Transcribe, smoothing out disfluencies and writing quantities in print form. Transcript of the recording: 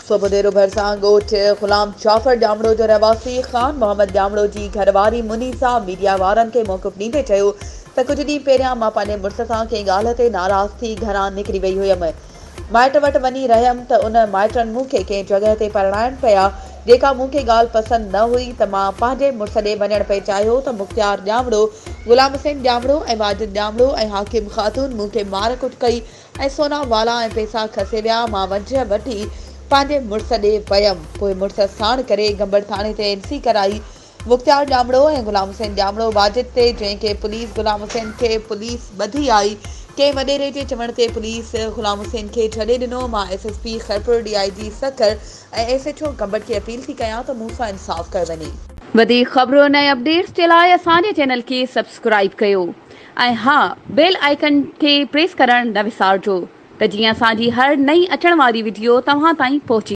सुबुदेरो भरसां ॻोठ ग़ुलाम जाफ़र ॼामड़ो जो रहवासी ख़ान मोहम्मद ॼामड़ो जी घरवारी मुनीसा मीडिया वारनि खे मौक़िफ़ ॾींदे चयो त कुझु ॾींहं पहिरियां मां पंहिंजे मुड़ुस सां कंहिं ॻाल्हि ते नाराज़ थी घरां निकिरी वई हुयमि। माइट वटि वञी रहियमि त उन माइटनि मूंखे कंहिं जॻह ते परणाइण पिया जेका मूंखे ॻाल्हि पसंदि न हुई त मां पंहिंजे मुड़ुस ॾे वञणु पिए चाहियो त मुख़्तियार ॼामड़ो, ग़ुलाम हुसैन ॼामड़ो ऐं वाजिद ॼामड़ो ऐं हाकिम ख़ातून मूंखे मार कुट कई ऐं सोना वाला ऐं पैसा खसे विया। मां वंझ वठी पंहिंजे मुड़ुस ॾे वयमि। पोइ मुड़ुस साण करे गंबड़ थाणे ते एनसी कराई। मुख़्तियार ॼामड़ो ऐं ग़ुलाम हुसैन ॼामड़ो वाजिद ते, जंहिंखे पुलिस ग़ुलाम हुसैन खे पुलिस ॿधी आई। कंहिं वॾेरे जे चवण ते पुलिस ग़ुलाम हुसैन खे छॾे ॾिनो। मां SSP खैरपुर, DIG सकर ऐं SHO गंबड़ खे अपील थी कयां त मूंसां इंसाफ़ कयो वञे। वधीक ख़बरुनि ऐं अपडेट्स जे लाइ असांजे चैनल खे सब्सक्राइब कयो ऐं हा, बेल आइकन खे प्रेस करणु न विसारिजो त जीअं असांजी हर नई अचण वारी वीडियो तव्हां ताईं पहुचे।